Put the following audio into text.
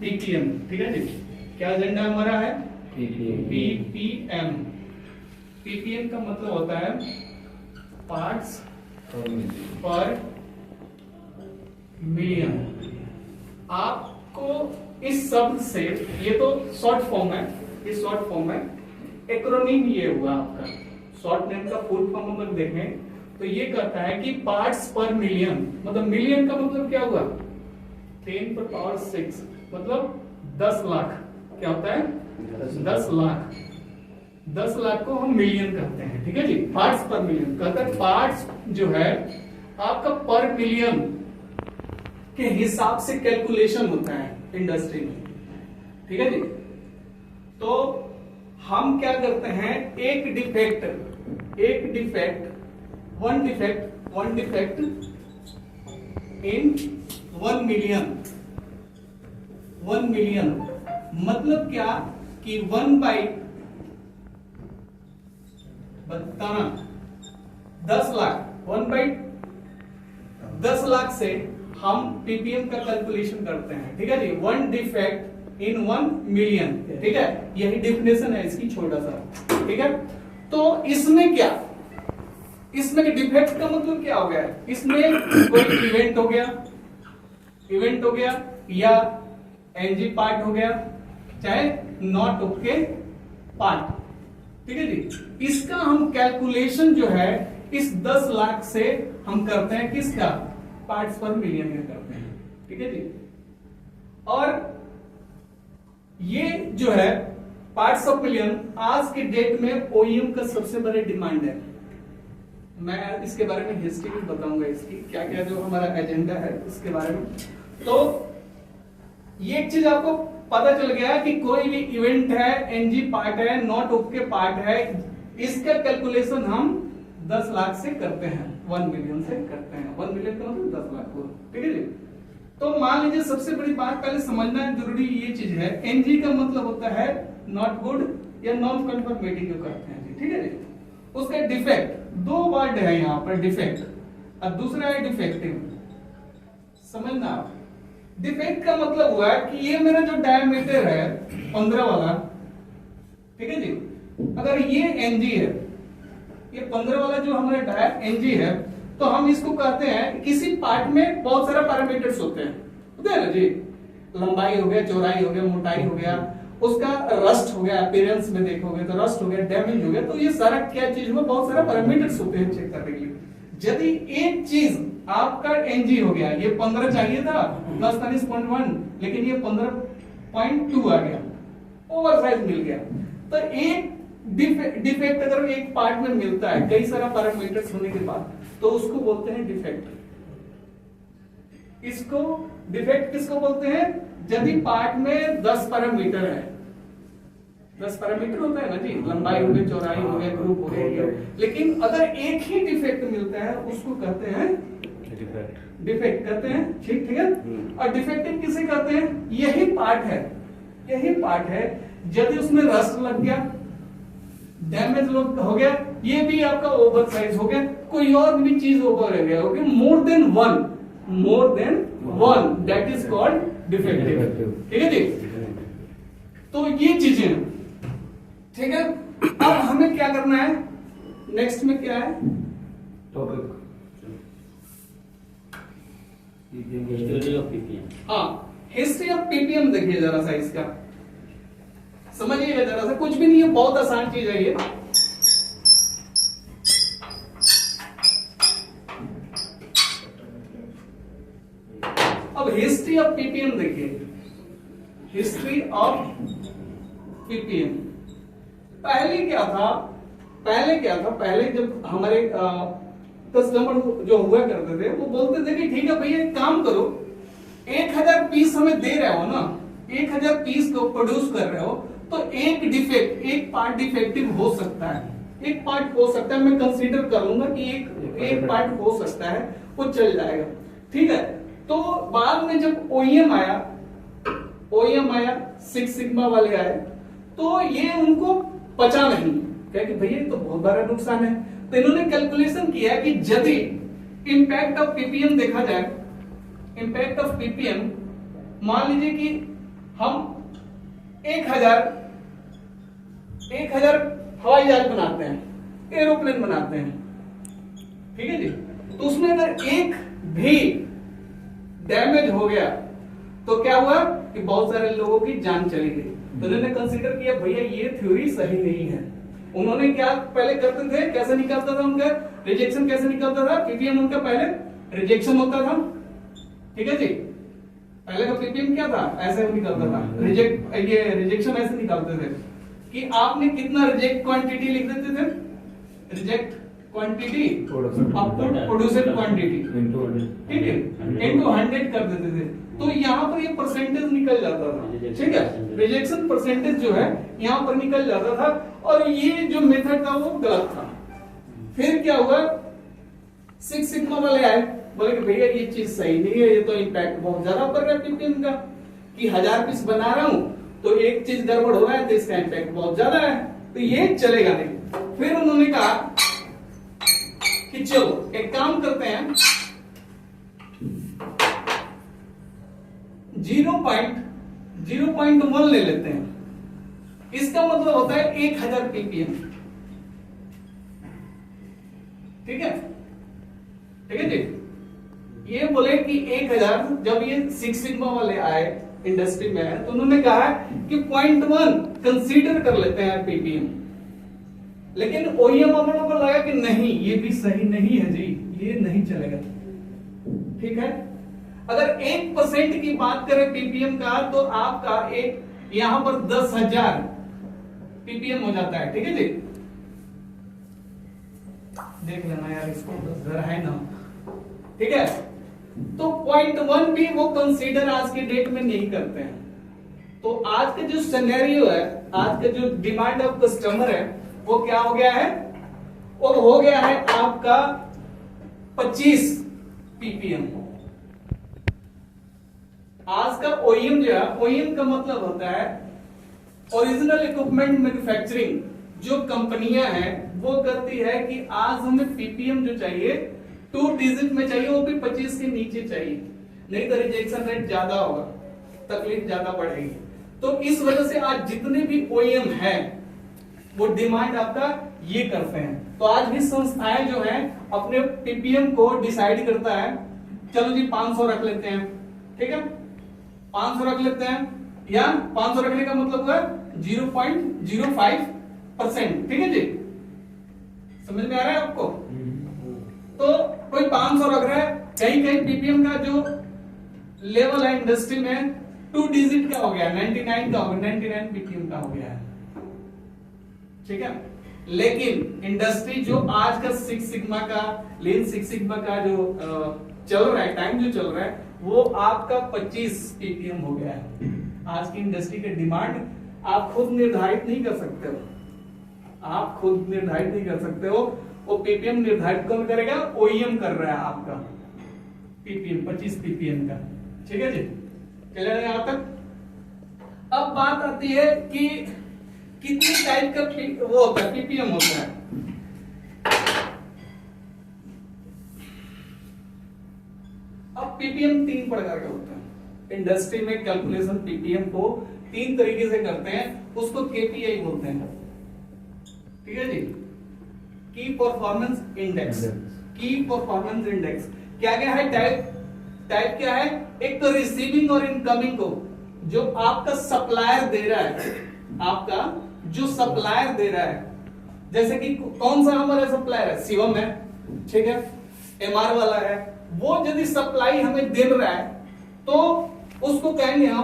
Ppm, ठीक है जी। क्या एजेंडा हमारा है? पीपीएम। पीपीएम का मतलब होता है पार्ट्स पर मिलियन। आपको इस शब्द से, ये तो शॉर्ट फॉर्म है, इस शॉर्ट फॉर्म में एक्रोनिम ये हुआ आपका। शॉर्ट नेम का फुल फॉर्म अगर देखें तो ये कहता है कि पार्ट्स पर मिलियन, मतलब मिलियन का मतलब क्या हुआ? 10⁻⁶, मतलब 10 लाख। क्या होता है? 10 लाख। 10 लाख को हम मिलियन कहते हैं, ठीक है जी। पार्ट्स पर मिलियन कहता है, पार्ट्स जो है आपका पर मिलियन के हिसाब से कैलकुलेशन होता है इंडस्ट्री में, ठीक है जी। तो हम क्या करते हैं, वन डिफेक्ट इन 1 मिलियन, मतलब क्या कि 1 बाई बताना 10 लाख, 1 बाई 10 लाख से हम पीपीएम का कैलकुलेशन करते हैं, ठीक है जी। 1 डिफेक्ट इन 1 मिलियन, ठीक है, यही डेफिनेशन है इसकी, छोटा सा, ठीक है। तो इसमें क्या, इसमें डिफेक्ट का मतलब क्या हो गया? इसमें कोई इवेंट हो गया या एनजी पार्ट हो गया, चाहे नॉट ओके पार्ट, ठीक है जी। इसका हम कैलकुलेशन जो है इस 10 लाख से हम करते हैं, किसका? पार्ट्स पर मिलियन में करते हैं, ठीक है जी। और ये जो है पार्ट्स ऑफ मिलियन आज के डेट में ओईएम का सबसे बड़ा डिमांड है। मैं इसके बारे में हिस्ट्री भी बताऊंगा, इसकी क्या क्या जो हमारा एजेंडा है उसके बारे में। तो ये एक चीज आपको पता चल गया कि कोई भी इवेंट है, एनजी पार्ट है, नॉट ओके पार्ट है, इसका कैलकुलेशन हम 10 लाख से करते हैं, 1 मिलियन से करते हैं। 1 मिलियन का मतलब 10 लाख को, ठीक है जी। तो मान लीजिए सबसे बड़ी बात पहले समझना जरूरी ये चीज है, एनजी का मतलब होता है नॉट गुड या नॉन कन्फर्मेटिंग जो करते हैं, ठीक है जी। उसका डिफेक्ट, 2 वर्ड है यहाँ पर, डिफेक्ट और दूसरा है डिफेक्टिव। समझना, डिफेक्ट का मतलब हुआ कि ये मेरा जो डायमीटर है 15 वाला, ठीक है जी, अगर ये एनजी है, ये 15 वाला जो हमारा एनजी है, तो हम इसको कहते हैं, किसी पार्ट में बहुत सारा पैरामीटर्स होते हैं ना जी, लंबाई हो गया, चौड़ाई हो गया, मोटाई हो गया, उसका रस्ट हो गया, अपीयरेंस में देखोगे तो रस्ट हो गया, डैमेज हो गया, तो ये सारा क्या चीज में बहुत सारा पैरामीटर्स होते हैं चेक करने के लिए। यदि एक चीज आपका एनजी हो गया, ये 15 चाहिए था प्लस 40.1, लेकिन ये 15.2 आ गया, ओवर साइज मिल गया, तो एक डिफेक्ट अगर एक पार्ट में मिलता है कई सारा पैरामीटर्स होने के बाद, तो उसको बोलते हैं डिफेक्ट। इसको डिफेक्ट किसको बोलते हैं? यदि पार्ट में 10 पैरामीटर है, 10 पैरामीटर होता है ना जी, लंबाई हो गई, चौड़ाई हो गया, ग्रुप हो गया, लेकिन अगर एक ही डिफेक्ट मिलता है उसको कहते हैं डिफेक्ट कहते हैं, ठीक है। और डिफेक्टिव किसे कहते हैं? यही पार्ट है यदि उसमें रस्ट लग गया, डैमेज हो गया, ये भी आपका ओवर साइज हो गया, कोई और भी चीज ओवर हो गया, okay, more than one, that is called defective, ठीक है जी। तो ये चीजें, ठीक है। अब हमें क्या करना है, नेक्स्ट में क्या है टॉपिक, हिस्ट्री ऑफ पीपीएम। हाँ, हिस्ट्री ऑफ पीपीएम देखिए जरा सा, इसका समझिएगा जरा सा, कुछ भी नहीं है, बहुत आसान चीज है ये। अब हिस्ट्री ऑफ पीपीएम देखिए, हिस्ट्री ऑफ पीपीएम। पहले क्या था, पहले जब हमारे कस्टमर जो हुआ करते थे वो बोलते थे कि ठीक है भैया एक काम करो, 1000 पीस हमें दे रहे हो ना, 1000 पीस को प्रोड्यूस कर रहे हो, तो एक पार्ट डिफेक्टिव हो सकता है, एक पार्ट हो सकता है, मैं कंसीडर करूंगा कि एक पार्ट हो सकता है, वो चल जाएगा, ठीक है। तो बाद में जब ओईएम आया, सिक्स सिग्मा वाले आए, तो ये उनको पचा नहीं, क्या कि भैया तो बहुत बड़ा नुकसान है, तो इन्होंने कैलकुलेशन किया कि यदि इंपैक्ट ऑफ पीपीएम देखा जाए, इंपैक्ट ऑफ पीपीएम मान लीजिए कि हम 1000 हवाई जहाज बनाते हैं, एरोप्लेन बनाते हैं, ठीक है जी। तो उसमें अगर एक भी डैमेज हो गया तो क्या हुआ कि बहुत सारे लोगों की जान चली गई। तो उन्होंने कंसीडर किया भैया ये थ्योरी सही नहीं है। उन्होंने क्या पहले करते थे, कैसे निकलता था उनका रिजेक्शन, कैसे निकलता था पीपीएम उनका पहले रिजेक्शन होता था, ठीक है जी। पहले का पीपीएम क्या था, ऐसे निकलता था, रिजेक्शन ऐसे निकालते थे कि आपने कितना रिजेक्ट क्वांटिटी लिख देते थे, रिजेक्ट क्वांटिटी प्रोड्यूसेड क्वांटिटी, ठीक है, इनटू 100 कर देते थे। तो यहाँ पर ये परसेंटेज निकल जाता था, ठीक है, रिजेक्शन परसेंटेज जो है यहाँ पर निकल जाता था। और ये जो मेथड था वो गलत था। फिर क्या हुआ, 6 सिग्मा वाले आए, बोले कि भैया ये चीज सही नहीं है, ये तो इम्पैक्ट बहुत ज्यादा पड़ रहा है पीपीएम का, कि 1000 पीस बना रहा हूं तो एक चीज गड़बड़ हो रहा है तो इसका इम्पैक्ट बहुत ज्यादा है, तो ये चलेगा नहीं। फिर उन्होंने कहा कि चलो एक काम करते हैं, 0.1 ले लेते हैं। इसका मतलब होता है 1000 पीपीएम, ठीक है, ठीक है जी। ये बोले कि 1000, जब ये 6 सिग्मा वाले आए इंडस्ट्री में है तो उन्होंने कहा कि 0.1 कंसीडर कर लेते हैं पीपीएम। लेकिन ओईएम वालों को लगा कि नहीं, ये भी सही नहीं है जी, ये नहीं चलेगा, ठीक है। अगर 1% की बात करें पीपीएम का तो आपका एक यहां पर 10,000 पीपीएम हो जाता है, ठीक है जी। देख लेना यार, इसको जरा है ना, ठीक है। तो 0.1 भी वो कंसीडर आज के डेट में नहीं करते हैं। तो आज का जो सिनेरियो है, आज का जो डिमांड ऑफ कस्टमर है वो क्या हो गया है, वो हो गया है आपका 25 पीपीएम। आज का ओईएम जो है, ओईएम का मतलब होता है ओरिजिनल इक्विपमेंट मैन्युफैक्चरिंग। जो कंपनियां हैं वो करती है कि आज हमें पीपीएम जो चाहिए 2 डिजिट में चाहिए, वो भी 25 के नीचे चाहिए, नहीं तो रिजेक्शन रेट ज्यादा होगा, तकलीफ ज्यादा बढ़ेगी। तो इस वजह से आज जितने भी ओईएम हैं वो डिमांड आपका ये करते हैं। तो आज भी संस्थाएं जो हैं अपने पीपीएम को डिसाइड करता है, चलो जी 500 रख लेते हैं, ठीक है, 500 रख लेते हैं, या 500 रखने का मतलब हुआ 0.05%, ठीक है जी। समझ में आ रहा है आपको? तो कोई 500 रख रहा है, कहीं कहीं पीपीएम का जो लेवल है इंडस्ट्री में 2 डिजिट का हो गया, 99 का हो गया, 99 पीपीएम का हो गया है, ठीक है। लेकिन इंडस्ट्री जो आज का 6 सिग्मा का, लीन 6 सिग्मा का जो चल रहा है, टाइम जो चल रहा है, वो आपका 25 पीपीएम हो गया है। आज की इंडस्ट्री की डिमांड आप खुद निर्धारित नहीं कर सकते हो, आप खुद निर्धारित नहीं कर सकते हो, वो पीपीएम निर्धारित कौन करेगा, ओईएम कर रहा है आपका पीपीएम 25 पीपीएम का, ठीक है जी। चलिए यहां तक। अब बात आती है कि कितने टाइप का वो होता है, पीपीएम होता है। अब पीपीएम 3 प्रकार का होता है। इंडस्ट्री में कैलकुलेशन पीपीएम को 3 तरीके से करते हैं, उसको केपीआई बोलते हैं, ठीक है जी। की परफॉर्मेंस इंडेक्स, की परफॉर्मेंस इंडेक्स क्या क्या है, टाइप क्या है, एक तो रिसीविंग और इनकमिंग को जो आपका सप्लायर दे रहा है, आपका जो सप्लायर दे रहा है, जैसे कि कौन सा हमारा सप्लायर है, शिवम है, ठीक है, एमआर वाला है, वो यदि सप्लाई हमें दे रहा है तो उसको कहेंगे हम